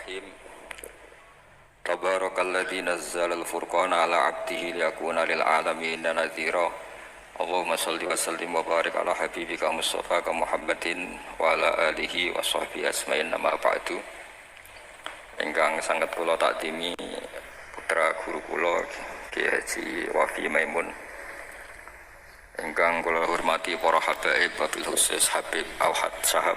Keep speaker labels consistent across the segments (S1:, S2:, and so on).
S1: Bismillahirrahmanirrahim. Tabarakalladzi nazzala al-furqana ala 'abdihi liyakuna lil 'alamin nadhira. Allahumma shalli wa sallim wa barik ala habibika Mustafa Muhammadin wa ala alihi wa sahbihi asma'in nama ba'du. Ingkang sangat kula takdimi putra guru kula Ki Haji Wafi Maimun. Ingkang kula hormati para habaib wabil khusus Habib Auhad Sahab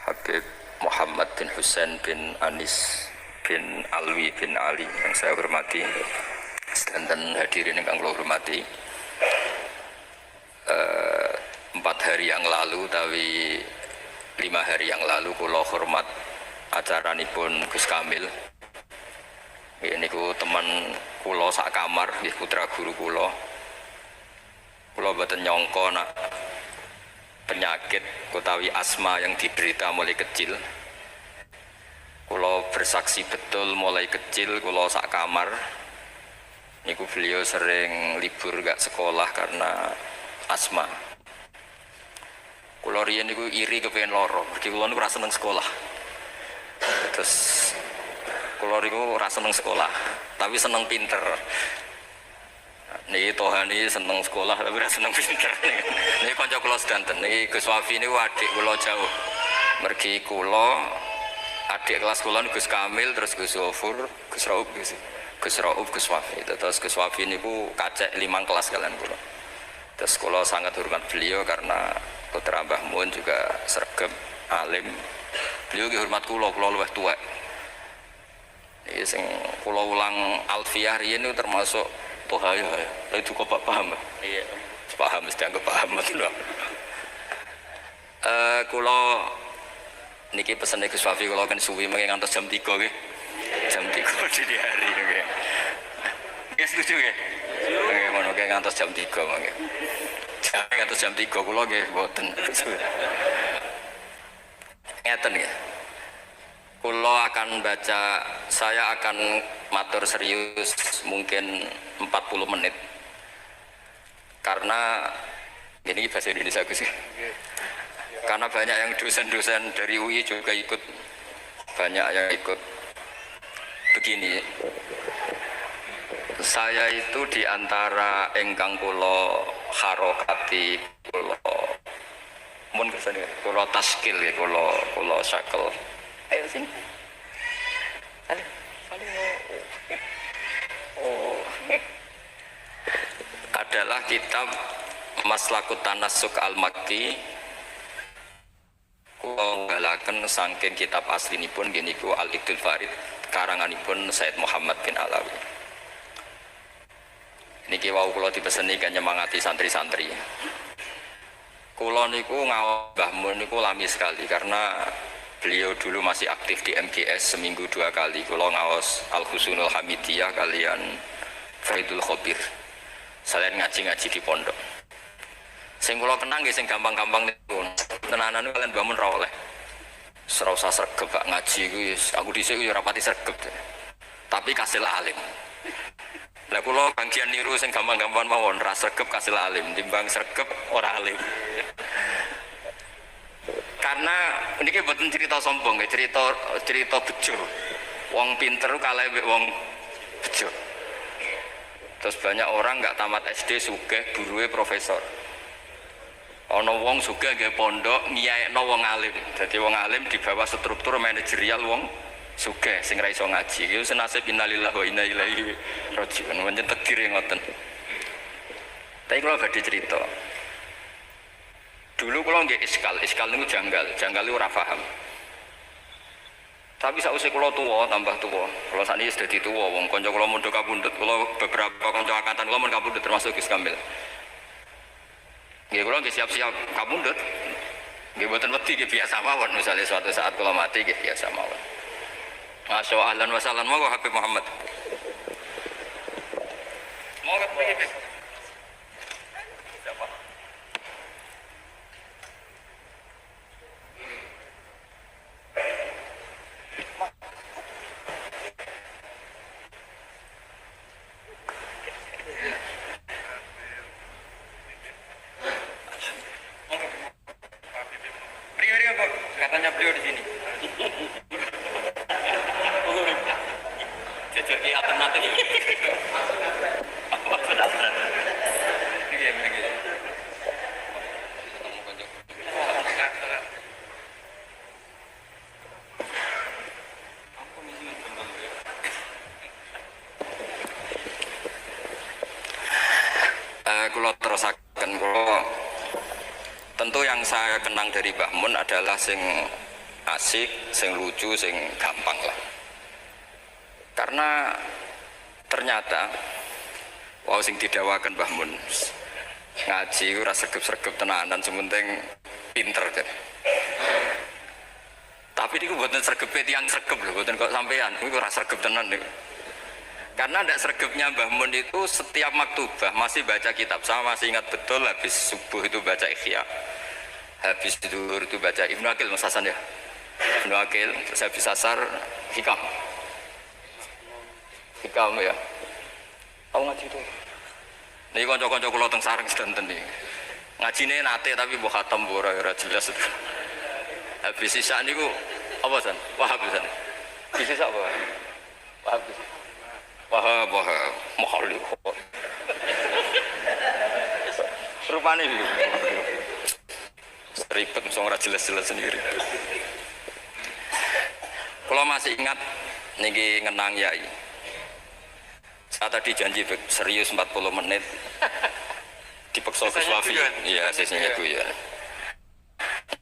S1: Habib Muhammad bin Husain bin Anis bin Alwi bin Ali yang saya hormati, dan hadirin yang kula hormati. 4 hari yang lalu tapi 5 hari yang lalu kula hormat acaranipun Gus Kamil. Ini ku teman kula sak kamar, putra guru kula. Kula mboten nyangka nak penyakit utawi asma yang diderita mulai kecil. Kula bersaksi betul mulai kecil kula sak kamar niku beliau sering libur gak sekolah karena asma. Kula riyen niku iri kepengin loro, mergi kula niku ora seneng sekolah. Terus kula niku ora seneng sekolah, tapi seneng pinter. Niki tohani seneng sekolah tapi ora seneng pinter. Niki kanca kula sedanten, niki Gus Wafi niku adik kula jauh. Mergi kula adik kelas kula Gus Kamil, terus Gus Zofur, Gus Rauf, Gus Wafi. Terus Gus Wafi niku kacek 5 kelas kalian kula. Terus kula sangat hormat beliau karena putra Mbah Mun juga sregep alim. Beliau ki hormat kula luwih tuwek. Iki sing kula ulang alfiyah riyen niku termasuk tohaya ya. Lha itu kok paham? Iya. Paham mesti anggap paham lho. Kula niki pesene Gus Wafi kula kan suwi mengke ngantos jam 3 nggih. Jam 3 dini hari nggih. Nggih setuju nggih? Nggih ngono nggih ngantos jam 3 mengke. Ngantos jam 3 kula nggih mboten. Ngeten nggih. Kula akan baca, saya akan matur serius mungkin 40 menit. Karena ini bahasa Indonesia Gus. Karena banyak yang dosen-dosen dari UI juga ikut, banyak yang ikut. Begini, saya itu diantara engkang kula harokati, kula mun kesane, kula taskil, kula syakel. Ayo sini. Adalah kitab Maslakut Tanassuk Al-Makki. Kula nggalaken saking kitab aslinipun nggih niku Al-Iqdul Farid karanganipun Said Muhammad bin Alawi. Niki wau kula dipeseni kan nyemangati santri-santri. Kula niku ngaos Mbah Mun niku lami sekali karena beliau dulu masih aktif di MGS, seminggu 2 kali kula ngaos Al-Husnul Hamidiyah kalian Faidul Khobir. Selain ngaji-ngaji di pondok. Sing kula kenang nggih sing gampang-gampang niku. Tenanan niku kalian bangun ra oleh. Ora usah sregep gak ngaji kuwi, aku dhisik yo ora pati sregep. Tapi kasil alim. Lah kula bagian niru sing gampang-gampang mawon, ra sregep kasil alim, timbang sregep ora alim. Karena ini mboten cerita sombong, cerita bejo. Wong pinter kalah mbek wong bejo. Terus banyak orang nggak tamat SD sugih guruwe profesor. Ana wong sugih nggih pondok ngiyaekno wong alim. Dadi wong alim di bawah struktur manajerial wong sugih sing ra iso ngaji. Iku senasib innalillahi wa inna ilaihi raji'un. Pancen tegire ngoten. Tapi kalau badhe cerita. Dulu kula nggih iskal niku janggal niku ora paham. Tapi sausé kula tuwa tambah tuwa. Kula sakniki wis dadi tuwa, wong kanca kula mondok kapundhut, kula beberapa kanca angkatan kula mun kapundhut termasuk Gus Kamil. Nggih kula nggih siap-siap kapundhut. Nggih mboten wedi nggih biasa mawon, misale suatu saat kula mati nggih biasa mawon. Masya ahlan wa sahlan monggo Habib Muhammad. Monggo Habib. Katanya beliau di sini. Kalau terusakan, kalau tentu yang saya kenang dari Mbah Mun adalah sing asik, sing lucu, sing gampang lah. Karena ternyata, wow sing didawakan Mbah Mun ngaji ora sregep-sregep tenanan, sementing pinter kan. Tapi ini buatan sregep yang sregep loh, buatan kok sampean, ini ora sregep tenan nih. Karena tidak sergapnya Mbah Mun itu setiap maktubah masih baca kitab. Saya masih ingat betul habis subuh itu baca Ikhya, habis tidur itu baca Ibnu Aqil Mas Hasan ya, Ibnu Aqil, terus habis asar Hikam ya. Tahu ngaji itu? Nih konco-konco kula teng sareng sedanten nih. Ngajine nate tapi mbok khatam ora jelas. Habis sisa niku apa san? Wahab san. Sisa apa? Wahab. Wahab mahali kok. Rupane iki. Ribet mesti ora jelas-jelas sendiri. Kalau masih ingat niki ngenang yai. Saya tadi janji serius 40 menit. Dipeksa ke Swafi. Iya, sesine itu ya.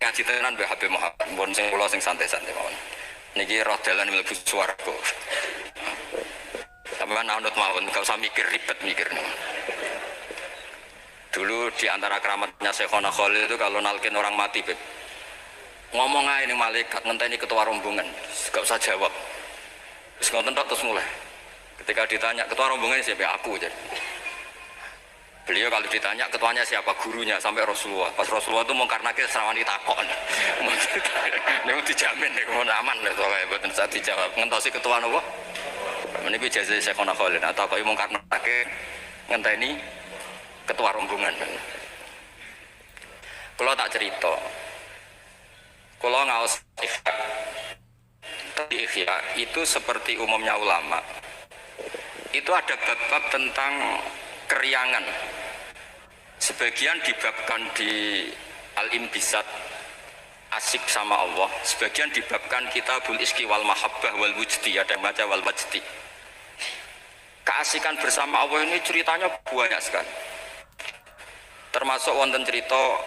S1: Ngaji tenan Mbah Habib Muhammad. Mun sing kula sing santai-santai mawon. Niki roh dalan mlebu swarga. Sampeyan anut mawon, gak usah mikir ribet mikir. Dulu di antara keramatnya Syekhona Khalil itu kalau nalkin orang mati, Beb, ngomong aja nih malaikat, ngenteni ketua rombongan, gak usah jawab. Terus ngonten terus mulai. Ketika ditanya ketua rombongan siapa? Aku jadi. Beliau kalau ditanya ketuanya siapa, gurunya, sampai Rasulullah. Pas Rasulullah itu mau karena kita serawani takon. Ini dijamin nih, mau aman nih soalnya buatan saat dijawab. Ngentosi ketua nopo. Ini bijasa Syekhona Khalil. Atau kalau mau karena kita ngenteni ketua rombongan. Kalau tak cerita, kalau ngaos Ikhya itu seperti umumnya ulama, itu ada bab-bab tentang keriangan. Sebagian dibabkan di Al-Imbisat, asik sama Allah. Sebagian dibabkan Kitabul Iski wal Mahabbah wal Wujdi, ada yang baca wal Wajdi. Keasikan bersama Allah ini ceritanya banyak sekali. Termasuk wonten cerita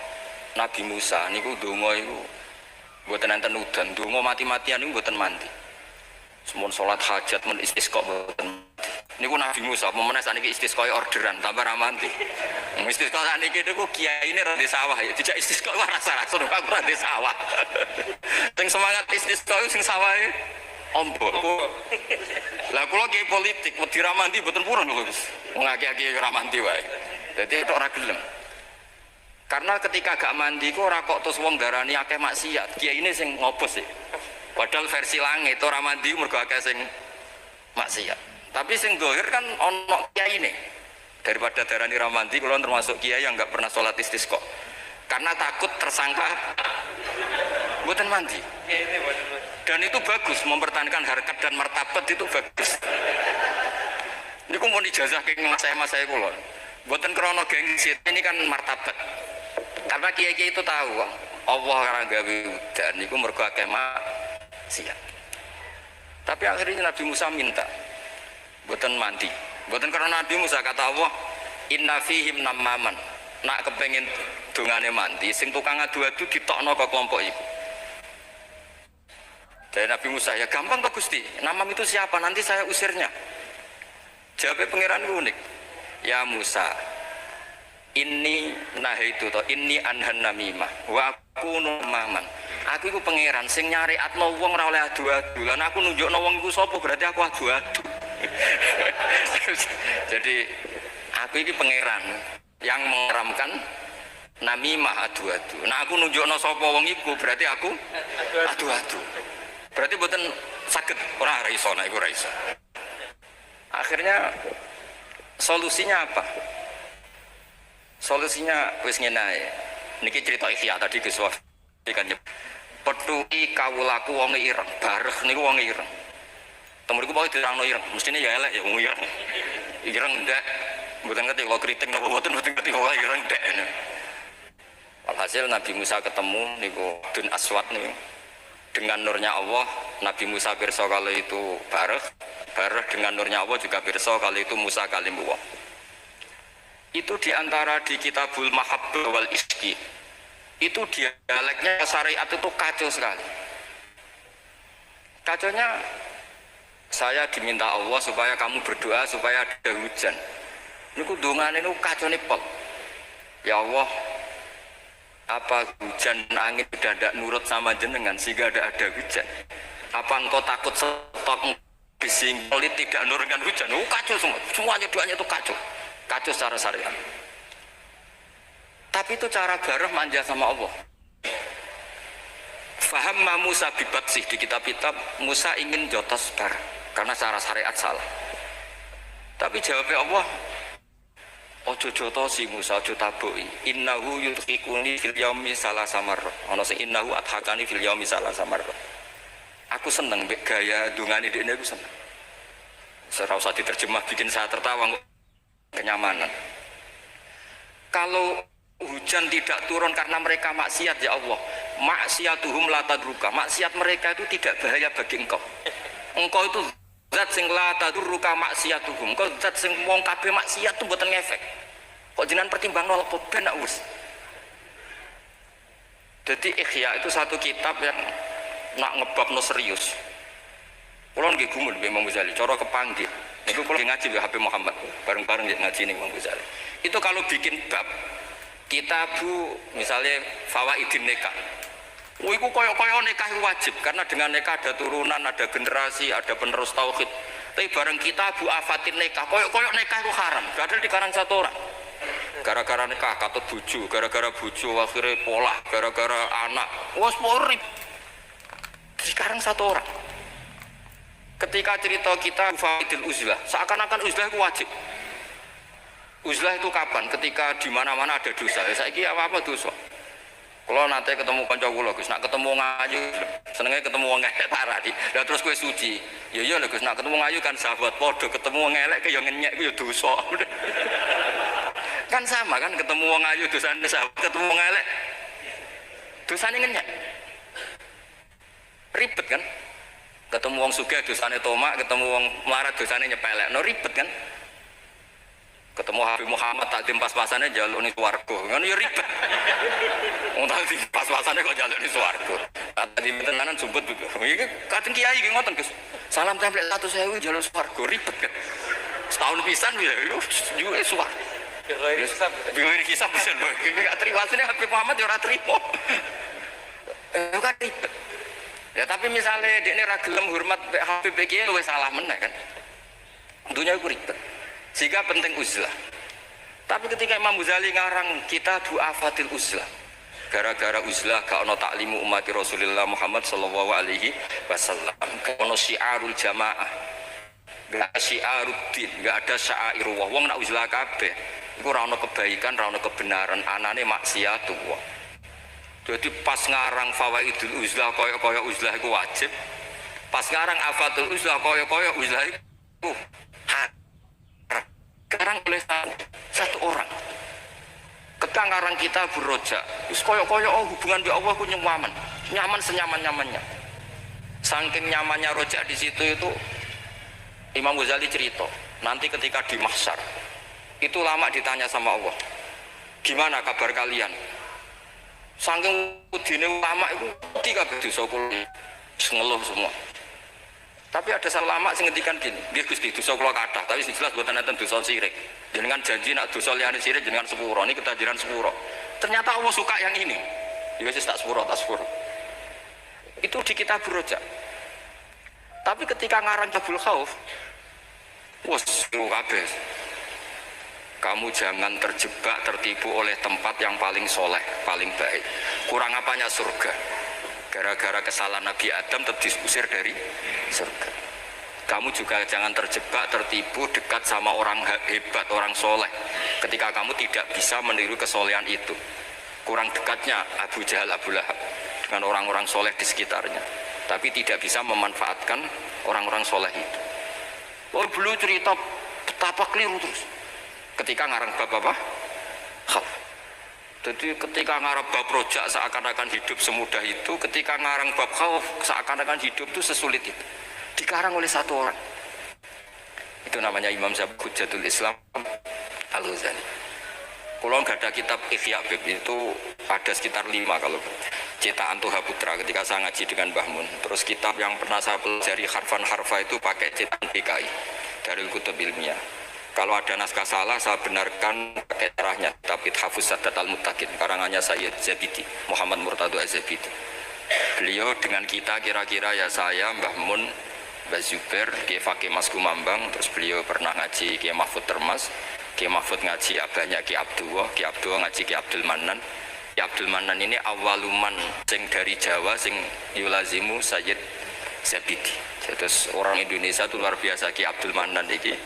S1: Nabi Musa niku donga iku mboten enten udan, donga mati-matian niku mboten mandi. Semun salat hajat men istisqa mboten. Niku Nabi Musa pemenang saniki istisqa orderan tambah ra mandi. Istisqa saniki niku kiyaine ra di sawah ya, dijak istisqa rasa-rasa aku ra di sawah. Teng semangat istisqa sing sawahe ombok. Lah kula kiai politik wedi ra mandi mboten purun lho Gus. Wong akeh-akeh ra mandi wae. Dadi tok ora gelem. Karena ketika gak mandi kok ora kok terus wong darani akeh maksiat. Kiai ini sing ngobos sih. Padahal versi langit ora mandi mergo akeh sing maksiat. Tapi sing dohir kan ono kiai ini. Daripada darani ra mandi kula termasuk kiai yang gak pernah sholat istisqa. Karena takut tersangka mboten mandi. Dan itu bagus, mempertahankan harkat dan martabat itu bagus. Niku mau ijazah ke mas saya kula. Mboten krana gengsi, ini kan martabat. Karena kiai-kiai itu tahu Allah ora gawe udan niku mergo akeh maksiat. Tapi akhirnya Nabi Musa minta mboten mandi. Mboten karena Nabi Musa kata Allah, inna fihim namaman. Nak kepengin dongane mandi sing tukang adu-adu ditokno ke kelompok iku. Dari Nabi Musa, ya gampang kok Gusti. Namam itu siapa? Nanti saya usirnya. Jawabnya pangeran unik. Ya Musa, ini nahaitu to ini anhan namimah wa aku namaman. Aku iku pangeran sing nyariatno wong ora oleh adu-adu. Lan aku nunjukno wong iku sapa berarti aku adu-adu. Jadi aku iki pangeran yang mengharamkan namimah adu-adu. Nah aku nunjukno sapa wong iku berarti aku adu-adu. Berarti mboten saged ora iso, nek iku ora iso. Akhirnya solusinya apa? Solusinya wis ngene ae. Niki cerita Ikhya tadi Gus Wafi kan petuki kawulaku wong ireng, bareh niku wong ireng. Temuku pokoke dirangno ireng, mestine ya elek ya wong ireng. Ireng ndak mboten ngerti kalau kriting napa mboten ngerti kok ireng ndak. Alhasil Nabi Musa ketemu niku Dun Aswad niku. Dengan nurnya Allah, Nabi Musa pirsa kalau itu bareh dengan nurnya Allah juga pirsa kalau itu Musa kalimullah. Itu diantara di Kitabul Mahabbah wal Iski. Itu dialeknya syariat itu kacau sekali. Kacaunya saya diminta Allah supaya kamu berdoa supaya ada hujan. Niku dongane niku kacone pol. Ya Allah, apa hujan angin sudah tidak nurut sama jenengan sehingga ada hujan? Apa engkau takut stok disingkoli tidak nurunkan hujan? Kacau semua, semuanya doanya itu kacau secara syariat. Tapi itu cara bareng manja sama Allah. Faham Musa bibatsih di kitab-kitab Musa ingin jotos bareng karena cara syariat salah. Tapi jawabnya Allah, ojo jotosi Musa, ojo taboki. Innahu yudhikuni fil yaumi salasa marrah. Ana sing innahu adhakani fil yaumi salasa marrah. Aku seneng mbek gaya dungane dekne aku seneng. Ora usah diterjemah bikin saya tertawa kenyamanan. Kalau hujan tidak turun karena mereka maksiat ya Allah, maksiatuhum la tadruka. Maksiat mereka itu tidak bahaya bagi engkau. Engkau itu zat sing la tadruka maksiatuhum. Engkau zat sing wong kabeh maksiat itu mboten ngefek. Kok jenengan pertimbang nol apa ben wis. Jadi Ikhya itu satu kitab yang nak ngebabno serius. Kula nggih gumun mbek Imam Ghazali, cara kepanggih. Niku kula ngaji mbek Habib Muhammad, bareng-bareng ngaji ning Imam Ghazali. Itu kalau bikin bab kitabu misalnya Fawaidin Nikah. Iku koyo-koyo nikah wajib karena dengan nikah ada turunan, ada generasi, ada penerus tauhid. Tapi bareng kitabu Afatin Nikah, koyo-koyo nikah itu haram. Padahal dikarang satu orang. Gara-gara nikah katut bojo, gara-gara bojo akhirnya polah, gara-gara anak. Wes porip. Sekarang satu orang. Ketika cerita kita Fawaidil Uzlah, seakan-akan uzlah itu wajib. Uzlah itu kapan? Ketika di mana-mana ada dosa. Saiki apa dosa? Kalau nanti ketemu kanca kula, Gus, nak ketemu ngayu, senenge ketemu wong elek parah di. Lah terus kowe suci. Ya iya lho Gus, nak ketemu ngayu kan sahabat padha, ketemu wong elek ke yo ngenyek ku yo dosa. Kan sama kan ketemu wong ayu dosane sahabat, ketemu wong elek dosane ngenyek. Ribet kan? Ketemu wong sugih dosane tomak, ketemu wong melarat dosane nyepelek. No ribet kan? Ketemu Habib Muhammad tak pas-pasane jaluk ning swarga. Kan ya ribet. Wong tak pas-pasane kok jaluk ning swarga. Kata di tenanan sumpet gitu. Iki kadang kiai iki ngoten, Gus. Salam template 100.000 jaluk swarga ribet kan. Setahun pisan ya yo swarga. Bingung kisah bisa lho. Iki gak terima asline Habib Muhammad ya ora trimo. Kan ribet. Ya tapi misalnya dekne ra gelem hormat Habib iki luwih salah meneh kan. Dunia iku ribet. Sehingga penting uzlah. Tapi ketika Imam Ghazali ngarang Kitabul Afatil Uzlah, gara-gara uzlah gak ono taklimu umat Rasulullah Muhammad sallallahu alaihi wasallam, gak ono syiarul jamaah, gak syiarud din, gak ada syairullah. Wong nak uzlah kabeh iku ora ono kebaikan, ora ono kebenaran, anane maksiatullah. Jadi pas ngarang Fawaidul Uzlah kaya-kaya uzlah iku wajib. Pas ngarang Afatul Uzlah kaya-kaya uzlah iku sekarang oleh satu orang. Ketika ngarang kita Roja, terus koyok-koyok hubungan dengan Allah ku nyaman senyaman-nyamannya. Saking nyamannya Roja di situ itu Imam Ghazali cerita, nanti ketika di mahsyar itu lama ditanya sama Allah, gimana kabar kalian? Saking udine lama itu tiga dosa kula ngeluh semua. Tapi ada ulama sing ngendikan gini, nggih Gusti dosa kula kathah, tapi sing jelas mboten enten dosa sirik. Jenengan janji nak dosa liyane sirik jenengan sepuro, niki ketajiran sepuro. Ternyata Allah suka yang ini. Ya wis tak sepuro. Itu di kitab Roja. Tapi ketika ngarang Jabul Khauf, wes kabeh. Kamu jangan terjebak, tertipu oleh tempat yang paling soleh, paling baik. Kurang apanya surga? Gara-gara kesalahan Nabi Adam terdiusir dari surga. Kamu juga jangan terjebak, tertipu dekat sama orang hebat, orang soleh. Ketika kamu tidak bisa meniru kesolehan itu. Kurang dekatnya Abu Jahal, Abu Lahab dengan orang-orang soleh di sekitarnya. tapi tidak bisa memanfaatkan orang-orang soleh itu. Lalu beliau cerita betapa keliru terus ketika ngarang bab apa? Khauf. Jadi ketika ngarang bab rojak seakan-akan hidup semudah itu, ketika ngarang bab khauf seakan-akan hidup itu sesulit itu. Dikarang oleh satu orang. Itu namanya Imam Hujjatul Islam Al-Ghazali. Kalau nggak ada kitab Ihya Bib itu ada sekitar 5 kalau cetakan Tuha Putra ketika saya ngaji dengan Mbah Mun. Terus kitab yang pernah saya pelajari harfan harfa itu pakai cetakan BKI dari Kutub Ilmiah. Kalau ada naskah salah saya benarkan pakai caranya. Tapi Hafuz Sadat Al-Muttaqin karangannya Sayyid Zabidi, Muhammad Murtado Az-Zabidi. Beliau dengan kita kira-kira ya saya, Mbah Mun, Mbah Zubair, Kiai Fakih Mas Kumambang, terus beliau pernah ngaji Kiai Mahfud Termas, Kiai Mahfud ngaji abahnya Kiai Abdullah ngaji Kiai Abdul Manan. Kiai Abdul Manan ini awaluman sing dari Jawa sing yulazimu Sayyid Zabidi. Terus orang Indonesia itu luar biasa. Kiai Abdul Manan ini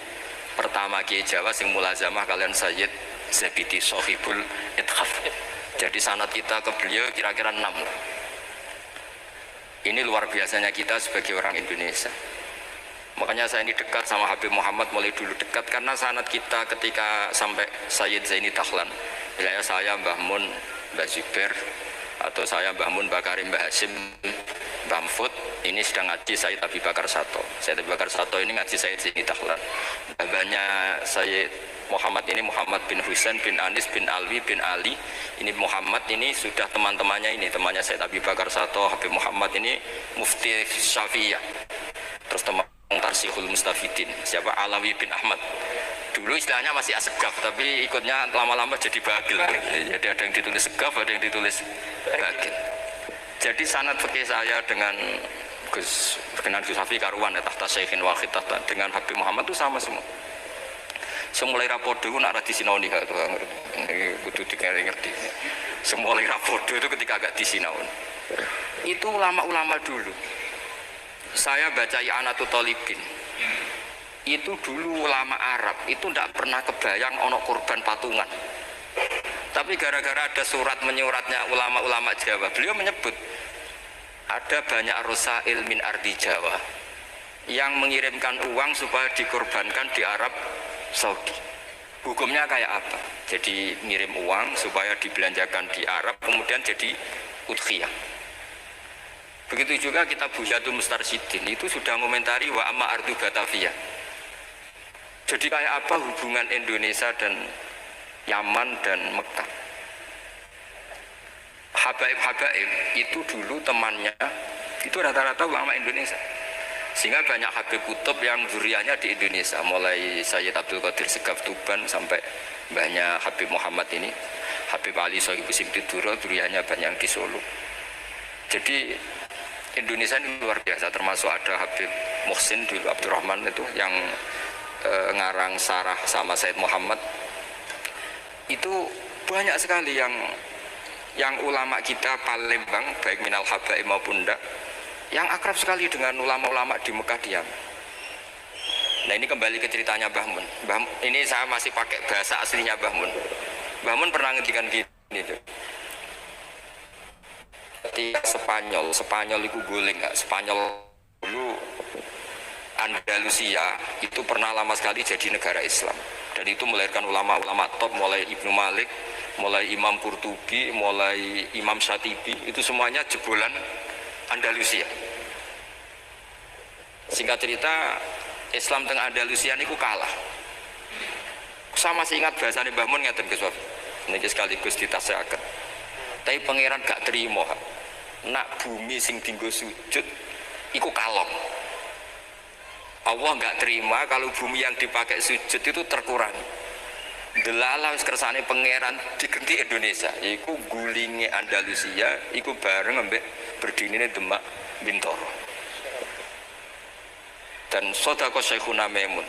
S1: pertama Kiai Jawa sing mulazamah kalian Sayyid Zabidi Sohibul Ithaf. Jadi sanad kita ke beliau kira-kira 6. Ini luar biasanya kita sebagai orang Indonesia. Makanya saya ini dekat sama Habib Muhammad mulai dulu dekat karena sanad kita ketika sampai Sayyid Zaini Dahlan. Misalnya saya Mbah Mun, Mbah Zubair, atau saya Mbah Mun, Mbah Karim, Mbah Hasim, Mbah Mfud, ini sedang ngaji Sayyid Abi Bakar Sato. Sayyid Abi Bakar Sato ini ngaji Sayyid Zaini Dahlan. Babanya Sayyid Muhammad ini Muhammad bin Husain bin Anis bin Alwi bin Ali. Ini Muhammad ini sudah teman-temannya ini, temannya Sayyid Abi Bakar Sato, Habib Muhammad ini Mufti Syafi'iyah. Terus teman Tarsihul Mustafidin, siapa Alawi bin Ahmad. Dulu istilahnya masih asegaf, tapi ikutnya lama-lama jadi bagil. Jadi ada yang ditulis segaf, ada yang ditulis bagil. Jadi sanad fikih saya dengan Gus Hafi karuan ya tahta Syekhin Wahid tahta dengan Habib Muhammad itu sama semua. Semulai rapodo nak ra disinaoni gak tuh kudu ngerti. Semulai rapodo itu ketika agak disinaoni. Itu ulama-ulama dulu. Saya baca I'anatul Thalibin. Itu dulu ulama Arab itu tidak pernah kebayang ono korban patungan. Tapi gara-gara ada surat menyuratnya ulama-ulama Jawa, beliau menyebut ada banyak rosail min ardi Jawa yang mengirimkan uang supaya dikorbankan di Arab Saudi. Hukumnya kayak apa? Jadi ngirim uang supaya dibelanjakan di Arab kemudian jadi udhiyah. Begitu juga kitab Buhyatul Mustarsyidin itu sudah komentari wa amma ardu Batavia. Jadi kayak apa hubungan Indonesia dan Yaman dan Mekah. Habaib-habaib itu dulu temannya itu rata-rata ulama Indonesia. Sehingga banyak Habib Kutub yang zurianya di Indonesia, mulai Sayyid Abdul Qadir Segaf Tuban sampai banyak Habib Muhammad ini, Habib Ali Sohib Simtiduro, zurianya banyak yang di Solo. Jadi Indonesia ini luar biasa, termasuk ada Habib Muhsin dulu Abdurrahman itu yang ngarang sarah sama Said Muhammad. Itu banyak sekali yang ulama kita Palembang baik minal habaib maupun enggak yang akrab sekali dengan ulama-ulama di Mekah diam. Nah ini kembali ke ceritanya Mbah Mun. Ini saya masih pakai bahasa aslinya Mbah Mun. Mbah Mun pernah ngendikan gini tuh. Spanyol itu guling nggak? Spanyol dulu Andalusia itu pernah lama sekali jadi negara Islam dan itu melahirkan ulama-ulama top mulai Ibnu Malik, mulai Imam Qurtubi, mulai Imam Syatibi, itu semuanya jebolan Andalusia. Singkat cerita Islam teng Andalusia niku kalah. Saya masih ingat bahasane Mbah Mun ngeten Gus Wafi. Niki sekaligus ditasehaken. Tapi pangeran gak terima. Nak bumi sing dinggo sujud iku kalong. Allah gak terima kalau bumi yang dipakai sujud itu terkurangi. Delala wis kersane pangeran digenti Indonesia, iku gulinge Andalusia, iku bareng ambek berdinine Demak Bintoro. Dan sodako Syekhuna Maimun.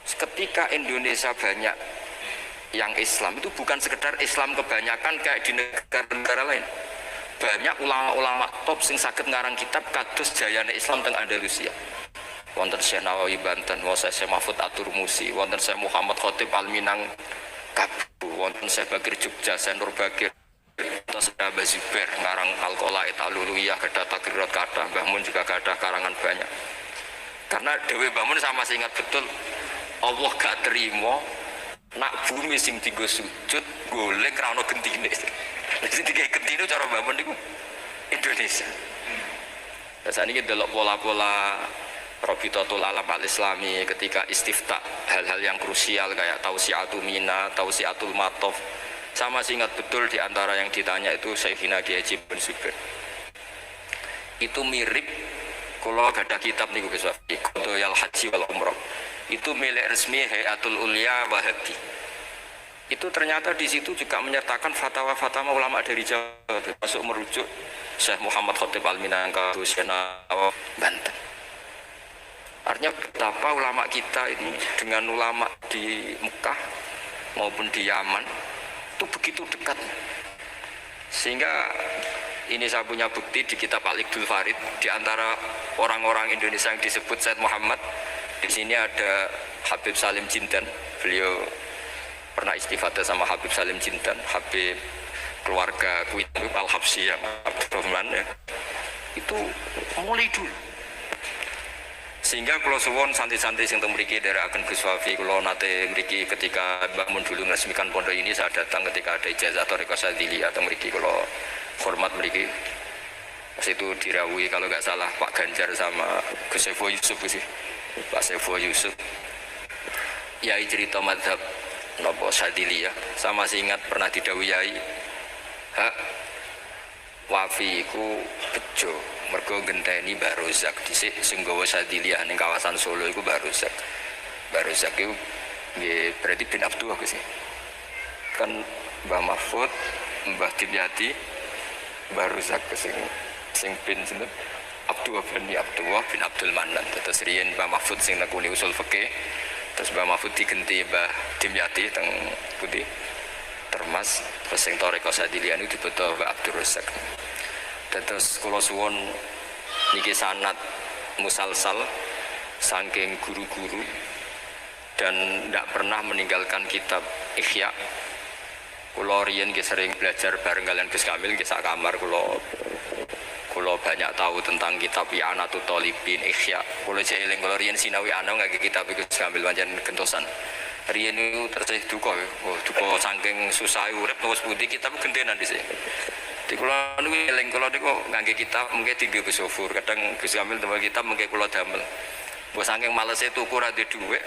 S1: Ketika Indonesia banyak yang Islam itu bukan sekedar Islam kebanyakan kayak di negara-negara lain. Banyak ulama-ulama top sing saged ngarang kitab kados jayane Islam teng Andalusia. Wonten Syekh Nawawi Banten, wonten Syekh Mahfud At-Turmusi, wonten Syekh Muhammad Khotib Al-Minang Kabu, wonten Syekh Bakir Jogja, Syekh Nur Bakir Terus ada Mbah Zubair ngarang Al-Qalaid Al-Uluyah, ada Takrirat kata, Mbah Mun juga ada karangan banyak. Karena Dewi Mbah Mun sama masih ingat betul, Allah gak terima nak bumi sing digo sujud golek ra ono gentine. Sing digawe gentine cara Mbah Mun niku Indonesia. Saat ini delok pola-pola Rabitatul Alam Al-Islami ketika istiftah hal-hal yang krusial kayak Tausiatul Mina, Tausiatul Matof. Sama sih ingat betul di antara yang ditanya itu Syekhina Kiai Haji bin Zubair. Itu mirip kalau ada kitab nih Gus Wafi, Qadayal Haji wal Umrah. Itu milik resmi Hayatul Ulya Wahabi. Itu ternyata di situ juga menyertakan fatwa-fatwa ulama dari Jawa, termasuk merujuk Syekh Muhammad Khatib Al-Minangka, Husena Banten. Artinya betapa ulama kita ini dengan ulama di Mekah maupun di Yaman itu begitu dekat, sehingga ini saya punya bukti di kitab Al-Iqdul Farid. Di antara orang-orang Indonesia yang disebut Said Muhammad, di sini ada Habib Salim Jindan. Beliau pernah istifadah sama Habib Salim Jindan, Habib keluarga Kuwait Al-Habsyi yang Abdurrahman ya. Itu mulai dulu. Sehingga kalau suwon santri-santri yang memiliki dari agen Gus Wafi, kalau nate memiliki ketika Mbah Mun dulu meresmikan pondok ini, saya datang ketika ada ijazah atau rekosadili atau memiliki kalau hormat memiliki pas itu dirawi kalau nggak salah Pak Ganjar sama Gus Sevo Yusuf sih, Pak Sevo Yusuf Yai cerita madhab nopo sadili ya. Saya masih ingat pernah didawi Yai hak Wafi ku bejo mergo genteni Mbah Rozak dhisik sing gawa sadiliyah ning kawasan Solo iku Mbah Rozak. Mbah Rozak iku nggih berarti bin Abdullah sih. Kan Mbah Mahfud, Mbah Dimyati, Mbah Rozak sing bin sinten? Abdullah bin Abdul Manan. Terus riyen Mbah Mahfud sing nekuni usul fikih, terus Mbah Mahfud digenti Mbah Dimyati teng Putih Termas, terus sing toreko sadiliyah niku dibeto Mbah Abdul Rozak. Terus kula suwun niki sanad musalsal saking guru-guru dan tidak pernah meninggalkan kitab Ihya. Kula riyen nggih sering belajar bareng kalian Gus Kamil nggih sak kamar kula banyak tahu tentang kitab I'anatut Thalibin Ihya. Kula cek eling kula riyen sinau ana ngangge kitab Gus Kamil pancen gentosan. Riyen niku terus duka ya. Oh, duka saking susah urip terus putih kitab gentenan dhisik. Di kula niku eling kula niku ngangge kitab mungkin tinggi Gus Sofur, kadang Gus Kamil damel kitab mungkin kula damel. Mbok saking malese tuku ra duwe dhuwit.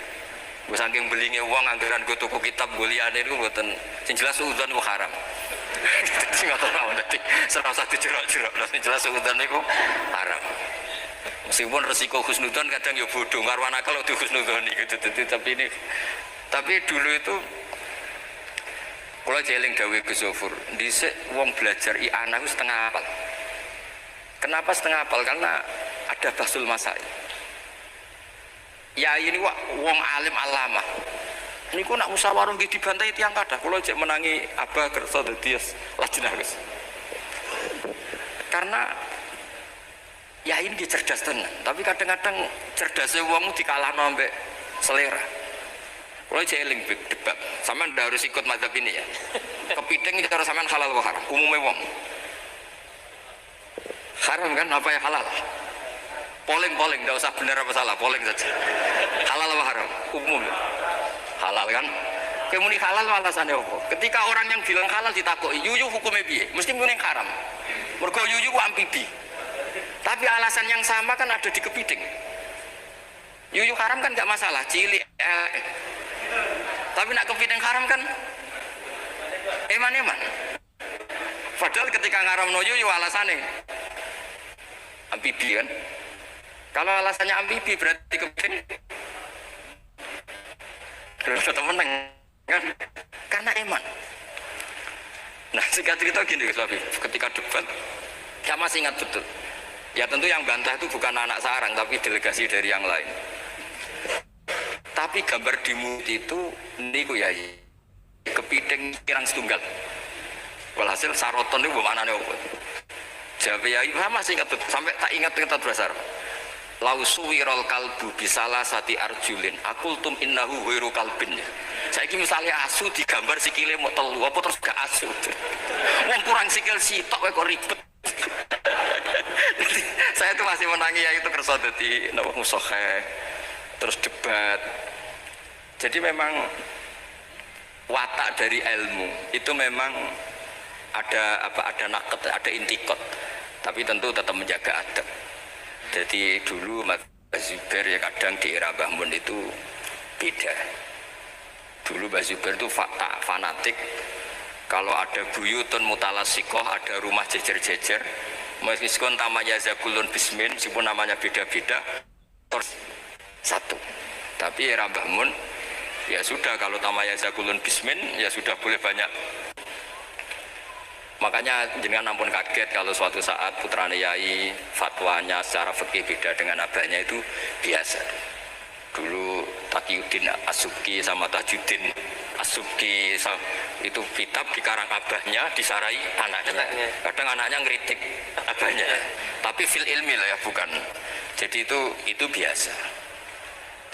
S1: Mbok saking belinge wong anggaran go tuku kitab go liyane niku mboten sing jelas udzon niku haram. Sing ngoten mawon dadi serasa dijerok-jerok sing jelas udzon niku haram. Meskipun resiko husnudzon kadang ya bodho karwan akal di husnudzon gitu. Tapi dulu itu kalau jeling dawe Gus Sofur, dhisik wong belajar i'anah itu setengah hafal. Kenapa setengah hafal? Karena ada basul masail. Ya ini wong alim alama. Niku nak musyawarah nggih dibantai tiyang kathah. Kula jek menangi Abah kersa dadi lajnah Gus. Karena ya ini cerdas tenan, tapi kadang-kadang cerdasnya wong dikalahno ambek selera. Kalau jeling debat, sampean ndak harus ikut mazhab ini ya. Kepiting cara sampean halal wa haram, umumnya wong. Haram kan apa ya halal? Polling, ndak usah benar apa salah, polling saja. Halal wa haram, umum. Halal kan? Kemuni halal alasannya apa? Ketika orang yang bilang halal ditakoki, yuyu hukumnya piye? Mesti muni haram. Mergo yuyu ku amfibi. Tapi alasan yang sama kan ada di kepiting. Yuyu haram kan enggak masalah, cilik. Tapi nak kepiting haram kan eman-eman. Padahal ketika ngaram noyo yo alasannya amfibi kan. Kalau alasannya amfibi berarti kepiting tetap menang kan? Karena eman. Nah singkat cerita gini Gus Habib, ketika debat saya masih ingat betul. Ya tentu yang bantah itu bukan anak sarang tapi delegasi dari yang lain. Tapi gambar di mulut itu niku ya kepiting kirang setunggal. Walhasil saroton itu mana nih opo? Jawab ya sama masih ingat sampai tak ingat bahasa Arab. Lau suwirol kalbu bisalah sati arjulin akultum innahu wiru kalbin. Saiki misalnya asu digambar sikile mau telu apa terus gak asu. Wong kurang sikil sitok kok ribet. Saya tuh masih menangi ya itu kersa dadi napa musohe terus debat. Jadi memang watak dari ilmu itu memang ada naket, ada intikot, tapi tentu tetap menjaga adab. Jadi dulu Mas Zubair ya kadang di era Mbah Mun itu beda. Dulu Mbah Zubair itu fanatik. Kalau ada buyutun mutalasikoh, ada rumah jejer-jejer, meskipun namanya Zakulun Bismin, meskipun namanya beda-beda, satu. Tapi era Mbah Mun ya sudah, kalau namanya Zakulun Bismin ya sudah boleh banyak. Makanya jenengan ampun kaget kalau suatu saat putrane yai fatwanya secara fikih beda dengan abahnya, itu biasa. Dulu Taqiyuddin As-Subki sama Tajuddin As-Subki itu kitab dikarang abahnya, disarai anaknya. Kadang anaknya ngeritik abahnya, tapi fil ilmi lah ya, bukan. Jadi itu biasa.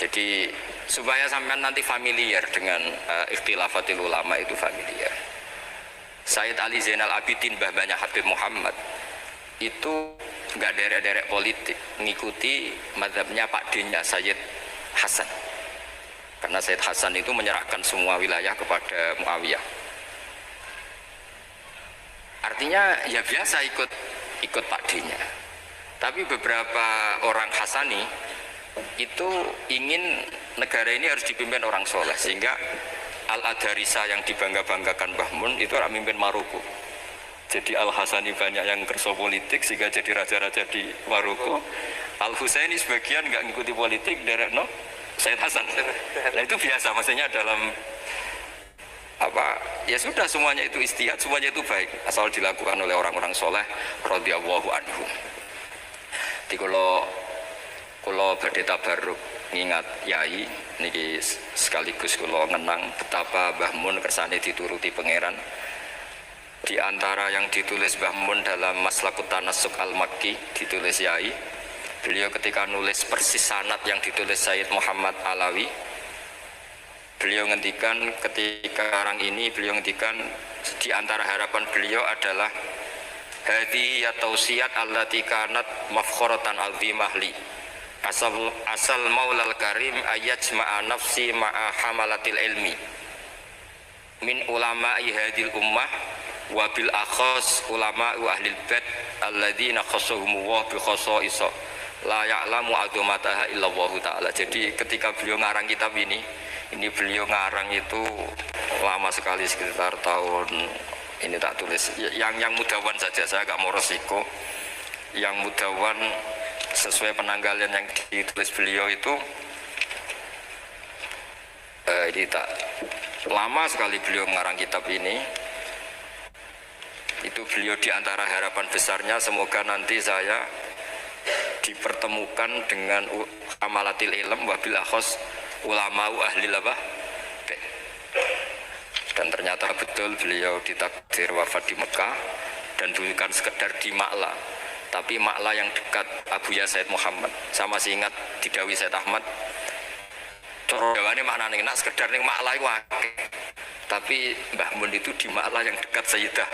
S1: Jadi supaya sampean nanti familiar dengan ikhtilafatil ulama, itu familiar. Sayyid Ali Zainal Abidin, mbah-mbahnya Habib Muhammad, itu nggak derek-derek politik, ngikuti mazhabnya Pak D-nya Sayyid Hasan. Karena Sayyid Hasan itu menyerahkan semua wilayah kepada Muawiyah. Artinya ya biasa ikut Pak D-nya. Tapi beberapa orang Hasani itu ingin negara ini harus dipimpin orang soleh, sehingga Al-Adarisa yang dibangga-banggakan Mbah Mun itu orang mimpin Maroko. Jadi Al-Hasani banyak yang kerso politik sehingga jadi raja-raja di Maroko. Al-Husaini sebagian nggak ngikuti politik, derek no Sayyid Hasan. Nah itu biasa, maksudnya dalam ya sudah, semuanya itu istihad, semuanya itu baik asal dilakukan oleh orang-orang soleh radhiyallahu anhum. Di kalau badhe tabarruk ngingat yai niki sekaligus kula ngenang betapa Mbah Mun kersane dituruti pangeran. Di antara yang ditulis Mbah Mun dalam Maslakut Tanassuk Al-Makki ditulis yai, beliau ketika nulis persis sanad yang ditulis Sayyid Muhammad Alawi, beliau ngendikan ketika orang ini, beliau ngendikan di antara harapan beliau adalah hadhihi ya tausiyat allati kanat mafkhoratan azimah li asal maulal karim ayajma'a nafsi ma'a hamalatil ilmi min ulama'i hadil ummah wa bil akhas ulama'u ahlil bait alladzina khassahumullah bi khassa'isa la ya'lamu azamataha illallah ta'ala. Jadi ketika beliau ngarang kitab ini beliau ngarang itu lama sekali, sekitar tahun ini tak tulis yang mudawan saja, saya gak mau resiko. Yang mudawan sesuai penanggalan yang ditulis beliau itu ini tak lama sekali beliau mengarang kitab ini. Itu beliau diantara harapan besarnya, semoga nanti saya dipertemukan dengan amalatil ilm wabil akhos ulama'u ahlil apa. Dan ternyata betul beliau ditakdir wafat di Mekah, dan bukan sekedar di Ma'la, tapi Ma'la yang dekat Abuya Said Muhammad. Sama masih ingat didawi Said Ahmad, coro jawane maknane nak sekedar ning Ma'la iku akeh, tapi Mbah Mun itu di Ma'la yang dekat Sayyidah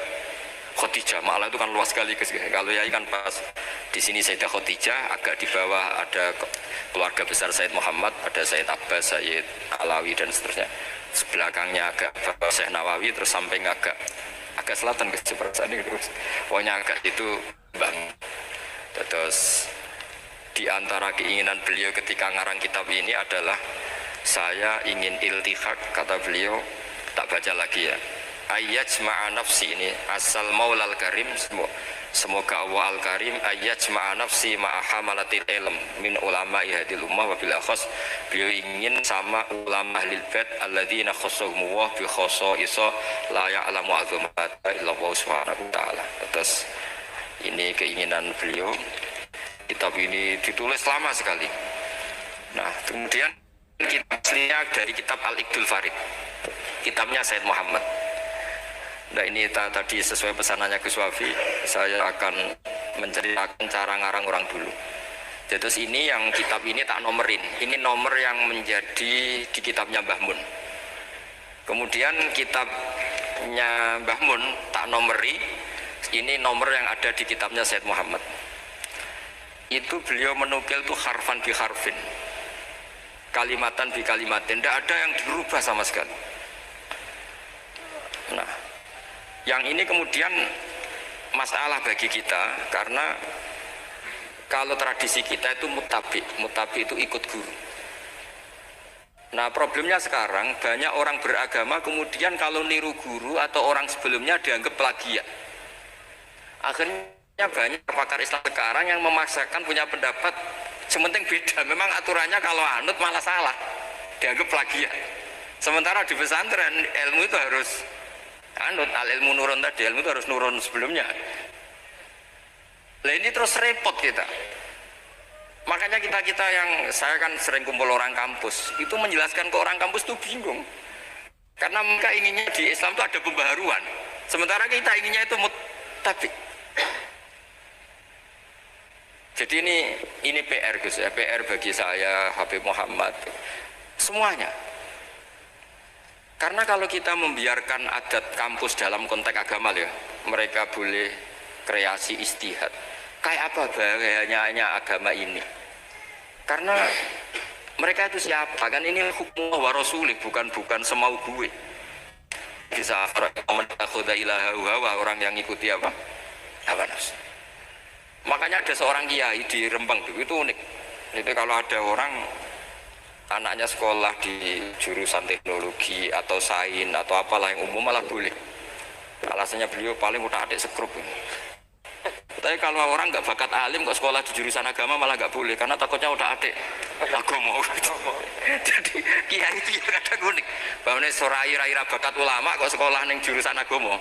S1: Khadijah. Ma'la itu kan luas sekali guys. Kalau yai kan pas di sini Sayyidah Khadijah, agak di bawah ada keluarga besar Said Muhammad, ada Said Abbas, Sayyid Alawi dan seterusnya. Sebelakangnya agak bawah Syekh Nawawi, terus samping agak selatan ke seperti ini terus. Pokoknya agak itu Bang. Terus di antara keinginan beliau ketika ngarang kitab ini adalah saya ingin iltihak, kata beliau, tak baca lagi ya. Ayyajma'a nafsi, ini asal maulal karim, semoga Allah al-karim ayyajma'a nafsi ma'a hamalatil ilm min ulama'i hadil ummah wa bil akhas. Beliau ingin sama ulama ahlil bait alladzina khassahumullah bi khassa'isa la ya'lamu azamata illallah subhanahu wa ta'ala. Terus ini keinginan beliau. Kitab ini ditulis lama sekali. Nah kemudian kitab aslinya dari kitab Al-Iqdul Farid, kitabnya Said Muhammad. Nah ini tadi sesuai pesanannya Gus Wafi, saya akan menceritakan cara ngarang orang dulu. Jadi terus ini yang kitab ini tak nomerin, ini nomor yang menjadi di kitabnya Mbah Mun. Kemudian kitabnya Mbah Mun tak nomori, ini nomor yang ada di kitabnya Said Muhammad. Itu beliau menukil tuh harfan bi harfin, kalimatan bi kalimatin, tidak ada yang dirubah sama sekali. Nah, yang ini kemudian masalah bagi kita, karena kalau tradisi kita itu mutabi itu ikut guru. Nah, problemnya sekarang banyak orang beragama kemudian kalau niru guru atau orang sebelumnya dianggap plagiat. Akhirnya banyak pakar Islam sekarang yang memaksakan punya pendapat sementing beda. Memang aturannya kalau anut malah salah, dianggap plagiat. Sementara di pesantren ilmu itu harus anut, al ilmu nurun tadi, ilmu itu harus nurun sebelumnya. Nah ini terus repot kita. Makanya kita yang saya kan sering kumpul orang kampus, itu menjelaskan ke orang kampus itu bingung. Karena mereka inginnya di Islam itu ada pembaharuan, sementara kita inginnya itu mutabi. Jadi ini PR Gus ya, PR bagi saya, Habib Muhammad, semuanya. Karena kalau kita membiarkan adat kampus dalam konteks agama ya, mereka boleh kreasi istihad. Kayak apa bahayanya agama ini? Karena mereka itu siapa? Kan ini hukum wa rasulih, bukan semau gue. Bisa orang yang ikuti apa? Hawa nafsu. Makanya ada seorang kiai di Rembang itu unik. Itu kalau ada orang anaknya sekolah di jurusan teknologi atau sains atau apalah yang umum malah boleh. Alasannya beliau paling udah adik sekrup. Tapi kalau orang nggak bakat alim kok sekolah di jurusan agama malah nggak boleh karena takutnya udah adik agama. Jadi kiai itu ya kadang unik. Bahwa ira bakat ulama kok sekolah neng jurusan agama.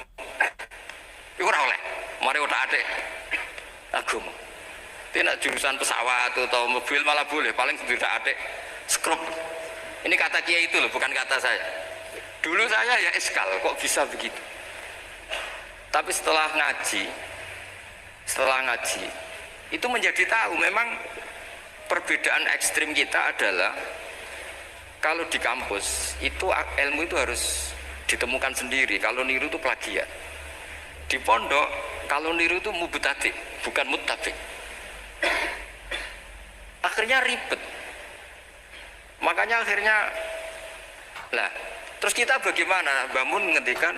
S1: Itu ora oleh. Mari udah adik agama. Tidak jurusan pesawat atau mobil malah boleh. Paling tidak adik skrup. Ini kata kiai itu loh, bukan kata saya. Dulu saya ya eskal kok bisa begitu. Tapi setelah ngaji itu menjadi tahu memang perbedaan ekstrim kita adalah kalau di kampus itu ilmu itu harus ditemukan sendiri, kalau niru itu plagiat. Di pondok kalau niru itu mubtadi bukan muttabi. Akhirnya ribet. Makanya akhirnya lah terus kita bagaimana? Bangun ngendikan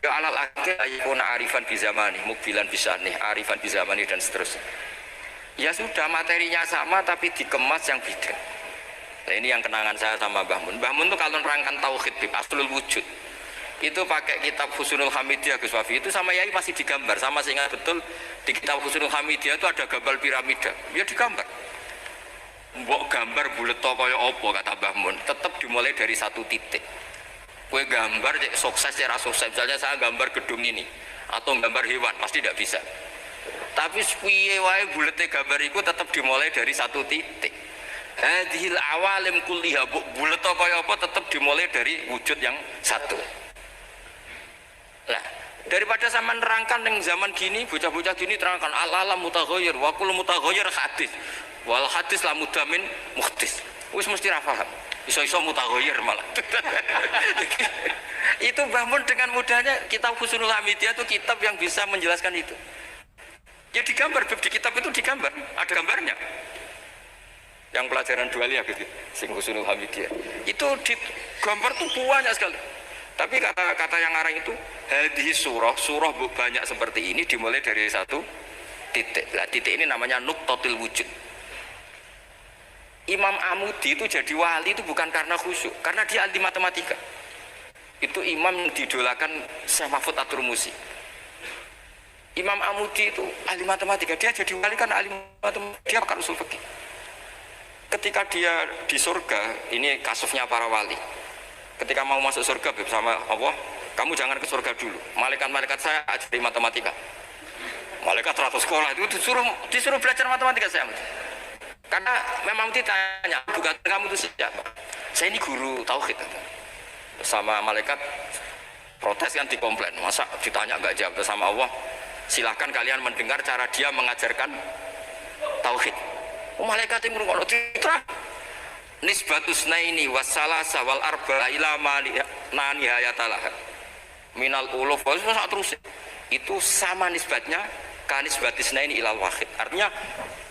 S1: ya alal akhir ayakuna arifan bizamani, mukbilan bisani, arifan bizamani dan seterusnya. Ya sudah materinya sama tapi dikemas yang beda. Nah, ini yang kenangan saya sama Mbah Mun. Mbah Mun itu kalau nerangkan tauhid di aslul wujud itu pakai kitab Husnul Hamidiyah Gus Wafi, itu sama Yai masih digambar. Sama saya ingat betul di kitab Husnul Hamidiyah itu ada gambar piramida, ya digambar. Mbok gambar bulet kaya apa kata Mbah Mun, tetap dimulai dari satu titik. Kue gambar sukses ya sukses, misalnya saya gambar gedung ini atau gambar hewan pasti tidak bisa. Tapi piye wae bulete gambar itu tetap dimulai dari satu titik. Hadhil awalim kulliha bulet kaya apa tetap dimulai dari wujud yang satu. Nah, daripada sama nerangkan yang zaman gini bocah-bocah gini terangkan al-alam mutaghayyir wa kullu mutaghayyir hadis. Wal hadis la mudamin muhdis. Wis mesti ra paham. Iso-iso mutaghayyir malah. Itu Mbah Mun dengan mudahnya kitab Husnul Hamidiyah itu kitab yang bisa menjelaskan itu. Ya digambar, di kitab itu digambar, ada gambarnya. Yang pelajaran dualia gitu, sing Husnul Hamidiyah. Itu digambar tuh banyak sekali. Tapi kata yang ngarang itu hadis surah banyak seperti ini dimulai dari satu titik. Lah titik ini namanya nuqtatul wujud. Imam Amudi itu jadi wali itu bukan karena khusyuk, karena dia ahli matematika. Itu imam yang didolakan Syekh Mahfud At-Turmusi. Imam Amudi itu ahli matematika, dia jadi wali kan ahli matematika, dia pakar usul fikih. Ketika dia di surga, ini kasusnya para wali. Ketika mau masuk surga bersama Allah, kamu jangan ke surga dulu. Malaikat-malaikat saya ajari matematika. Malaikat 100 sekolah itu disuruh belajar matematika saya. Karena memang ditanya, bukan kamu itu siapa? Saya ini guru tauhid. Sama malaikat protes kan dikomplain. Masa ditanya nggak jawab sama Allah? Silahkan kalian mendengar cara dia mengajarkan tauhid. Oh, malaikat yang ngurung-ngurung diterang. Nisbatus naini wassalasa wal arba ila mali nani hayatalah minal uluf terus itu sama nisbatnya kanisbatisna ini ilal wahid. Artinya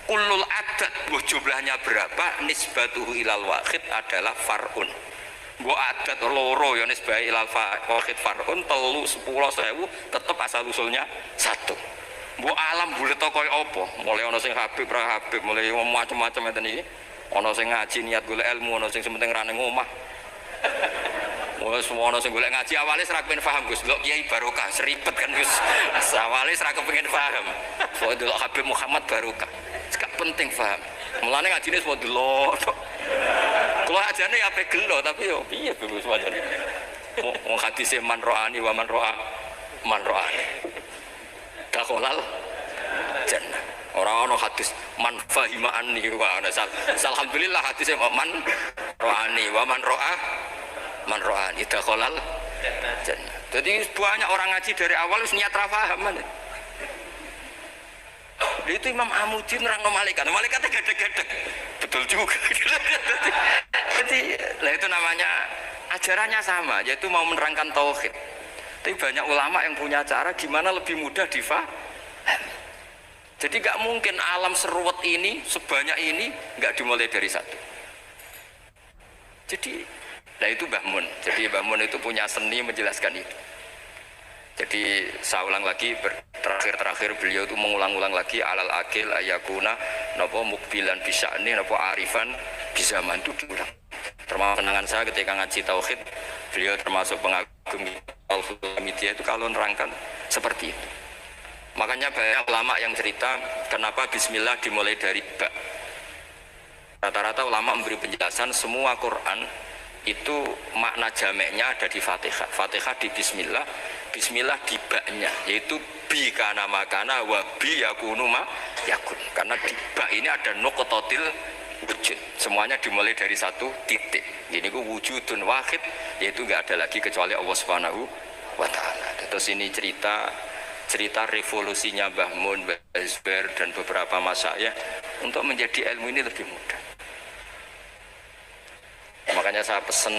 S1: kullul adat jumlahnya berapa nisbatuhu ilal wahid adalah far'un. Mbok adat loro ya nisbah ilal wahid far'un 3 10 1000 tetep asal usulnya satu. Mbok alam bulet kaya apa? Mulai ana sing Habib ra Habib, mulai macam-macam ngeten iki. Ana sing ngaji niat golek ilmu, ana sing penting ra ning omah. Wes ana sing golek ngaji awale ora kepengin paham Gus. Delok Kiai Barokah seribet kan Gus. Awale ora kepengin paham. Soale delok Habib Muhammad Barokah. Gak penting paham. Mulane ngajine semua delok. Kulo ajane ape gelo tapi yo piye Gus wajane. Wong hadise man ro'ani wa man ro'ani. Dakhalal jannah. Ora ana hadis man fahima anni wa ana alhamdulillah hadise man ro'ani wa man ro'ani dakhalal jannah. Jadi banyak orang ngaji dari awal wis niat ra paham. Itu Imam Amudi nerangno malaikatnya gedek-gedek. Betul juga. Jadi lah itu namanya ajarannya sama, yaitu mau menerangkan tauhid. Tapi banyak ulama yang punya cara gimana lebih mudah difahami. Jadi nggak mungkin alam seruat ini sebanyak ini nggak dimulai dari satu. Jadi, nah itu Mbah Mun. Jadi Mbah Mun itu punya seni menjelaskan itu. Jadi saya ulang lagi, terakhir beliau itu mengulang-ulang lagi alal akil ayakuna nopo mukbilan bisa ini nopo arifan bisa mantu diulang. Termasuk kenangan saya ketika ngaji tauhid, beliau termasuk pengagum media itu kalau nerangkan seperti itu. Makanya banyak ulama yang cerita kenapa bismillah dimulai dari ba. Rata-rata ulama memberi penjelasan semua Quran itu makna jameknya ada di Fatihah. Fatihah di bismillah, bismillah di ba-nya, yaitu bi kana makana wa bi yakunu ma yakun. Karena di ba ini ada nuqtatil wujud. Semuanya dimulai dari satu titik. Ini ku wujudun wahid, yaitu enggak ada lagi kecuali Allah Subhanahu wa taala. Terus ini cerita revolusinya Mbah Mun, Mbah Zubair dan beberapa masyayikh untuk menjadi ilmu ini lebih mudah. Makanya saya pesen,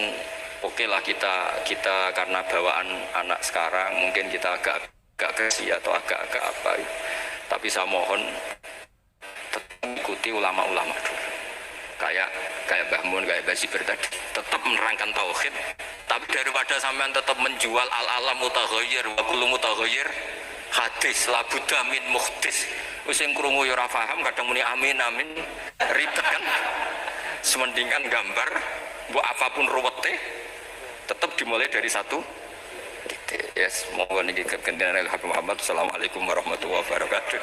S1: oke lah kita karena bawaan anak sekarang mungkin kita agak kesi atau agak apa, tapi saya mohon tetap ikuti ulama-ulama dulu. Kayak Mbah Mun, kayak Mbah Zubair tadi, tetap menerangkan tauhid. Tapi daripada sampean tetap menjual al-alam mutaghayyir wa kullu mutaghayyir hadis la budda min muhdis. Wis sing krungu ya ora paham, kadang muni amin amin ribet kan. Semendingan gambar mbok apapun ruwete tetap dimulai dari satu titik. Yes, mohon niki kekendenan Habib Muhammad. Assalamualaikum warahmatullahi wabarakatuh.